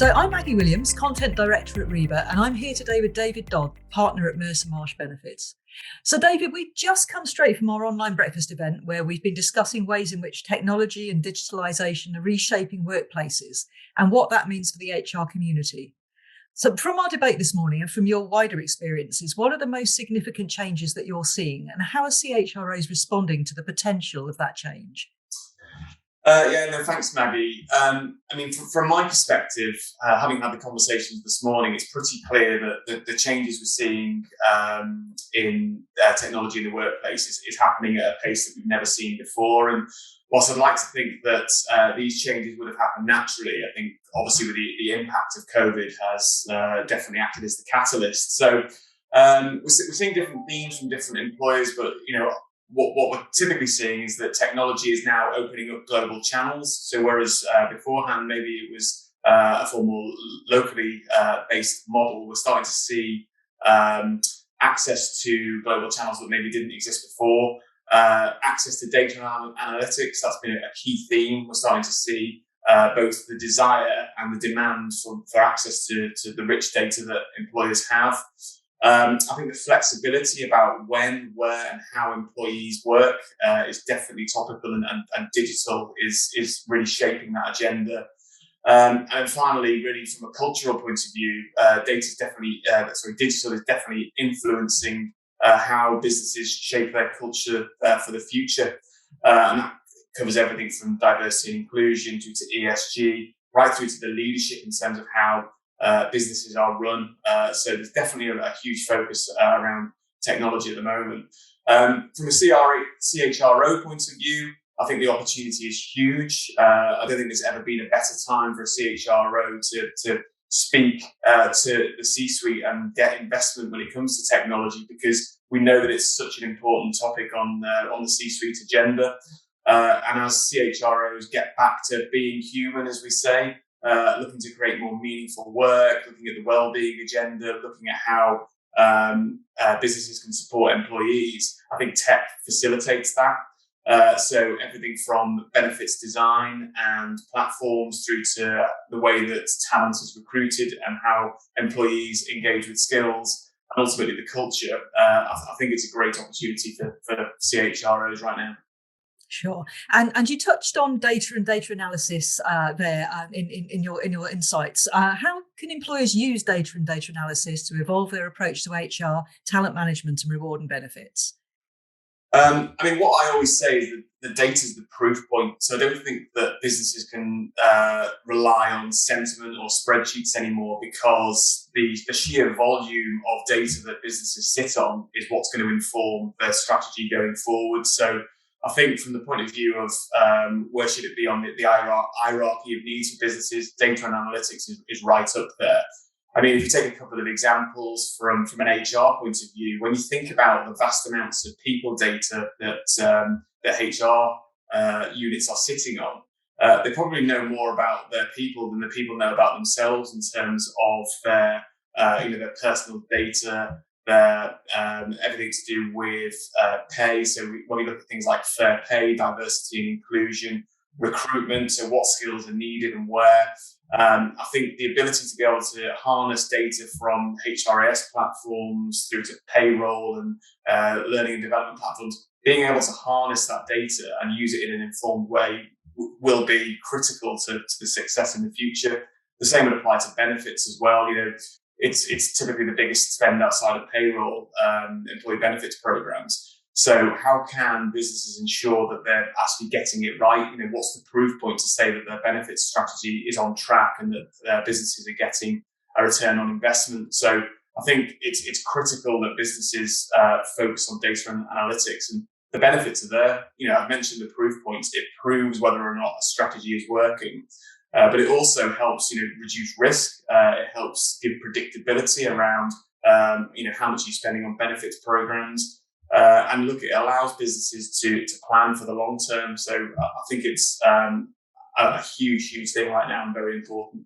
So I'm Maggie Williams, Content Director at REBA, and I'm here today with David Dodd, Partner at Mercer Marsh Benefits. So David, we've just come straight from our online breakfast event where we've been discussing ways in which technology and digitalisation are reshaping workplaces and what that means for the HR community. So from our debate this morning and from your wider experiences, what are the most significant changes that you're seeing and how are CHROs responding to the potential of that change? Thanks, Maggie. From my perspective, having had the conversations this morning, it's pretty clear that the changes we're seeing in technology in the workplace is happening at a pace that we've never seen before. And whilst I'd like to think that these changes would have happened naturally, I think obviously with the impact of COVID has definitely acted as the catalyst. So we're seeing different themes from different employers, but what we're typically seeing is that technology is now opening up global channels. So whereas beforehand maybe it was a far more locally based model, we're starting to see access to global channels that maybe didn't exist before. Access to data and analytics, that's been a key theme. We're starting to see both the desire and the demand for access to the rich data that employers have. I think the flexibility about when, where, and how employees work is definitely topical, and digital is really shaping that agenda. And finally, really from a cultural point of view, digital is definitely influencing how businesses shape their culture for the future. And that covers everything from diversity and inclusion to ESG, right through to the leadership in terms of how businesses are run. So there's definitely a huge focus around technology at the moment. From a CHRO point of view, I think the opportunity is huge. I don't think there's ever been a better time for a CHRO to speak to the C-suite and get investment when it comes to technology, because we know that it's such an important topic on the C-suite agenda. And as CHROs get back to being human, as we say, looking to create more meaningful work, looking at the wellbeing agenda, looking at how businesses can support employees, I think tech facilitates that. So everything from benefits design and platforms through to the way that talent is recruited and how employees engage with skills and ultimately the culture. I think it's a great opportunity for CHROs right now. Sure, and you touched on data and data analysis there in your insights. How can employers use data and data analysis to evolve their approach to HR, talent management, and reward and benefits? What I always say is that the data is the proof point. So I don't think that businesses can rely on sentiment or spreadsheets anymore, because the sheer volume of data that businesses sit on is what's going to inform their strategy going forward. So I think from the point of view of where should it be on the hierarchy of needs for businesses, data and analytics is right up there. If you take a couple of examples from an HR point of view, when you think about the vast amounts of people data that HR units are sitting on, they probably know more about their people than the people know about themselves in terms of their personal data, everything to do with pay. So when we look at things like fair pay, diversity and inclusion, recruitment, so what skills are needed and where. I think the ability to be able to harness data from HRIS platforms through to payroll and learning and development platforms, being able to harness that data and use it in an informed way will be critical to the success in the future. The same would apply to benefits as well. It's typically the biggest spend outside of payroll, employee benefits programs. So how can businesses ensure that they're actually getting it right? What's the proof point to say that their benefits strategy is on track and that their businesses are getting a return on investment? So I think it's critical that businesses focus on data and analytics, and the benefits are there. I've mentioned the proof points. It proves whether or not a strategy is working. But it also helps, reduce risk. It helps give predictability around, how much you're spending on benefits programs. And look, it allows businesses to plan for the long term. So I think it's a huge thing right now and very important.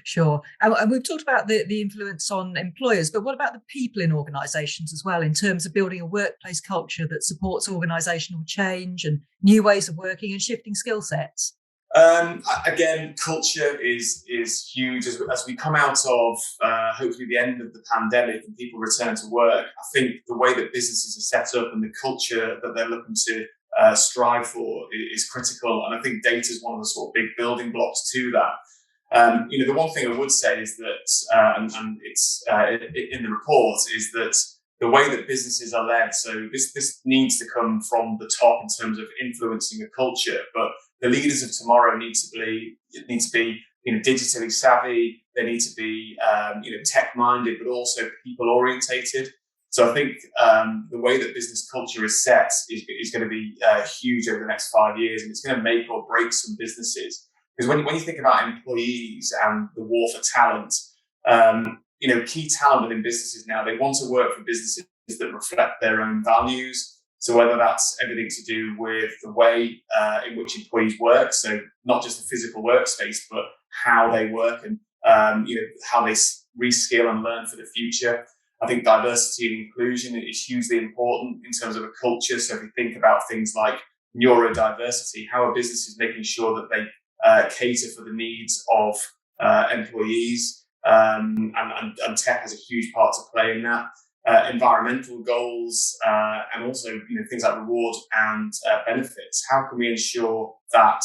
Sure. And we've talked about the influence on employers, but what about the people in organisations as well, in terms of building a workplace culture that supports organisational change and new ways of working and shifting skill sets? Again, culture is huge as we come out of hopefully the end of the pandemic and people return to work. I think the way that businesses are set up and the culture that they're looking to strive for is critical, and I think data is one of the sort of big building blocks to that. The one thing I would say is that, and it's in the report, is that the way that businesses are led. So this needs to come from the top in terms of influencing a culture, but the leaders of tomorrow need to be digitally savvy. They need to be tech minded, but also people orientated. So I think the way that business culture is set is going to be huge over the next 5 years, and it's going to make or break some businesses. Because when you think about employees and the war for talent, key talent within businesses now, they want to work for businesses that reflect their own values. So whether that's everything to do with the way in which employees work, so not just the physical workspace, but how they work and how they reskill and learn for the future. I think diversity and inclusion is hugely important in terms of a culture. So if you think about things like neurodiversity, how are businesses making sure that they cater for the needs of employees? And tech has a huge part to play in that. Environmental goals, and also things like reward and benefits. How can we ensure that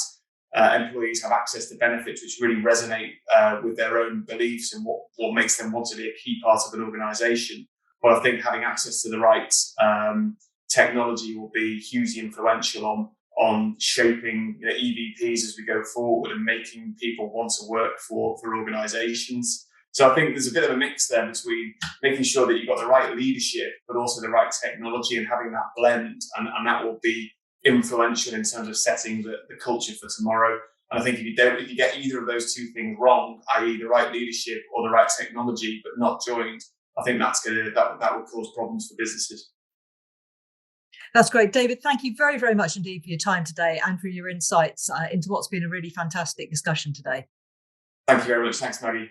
employees have access to benefits which really resonate with their own beliefs and what makes them want to be a key part of an organisation? Well, I think having access to the right technology will be hugely influential on shaping EVPs as we go forward and making people want to work for organisations. So I think there's a bit of a mix there between making sure that you've got the right leadership, but also the right technology, and having that blend, and that will be influential in terms of setting the culture for tomorrow. And I think if you get either of those two things wrong, i.e. the right leadership or the right technology, but not joined, I think that will cause problems for businesses. That's great. David, thank you very, very much indeed for your time today and for your insights into what's been a really fantastic discussion today. Thank you very much. Thanks, Maggie.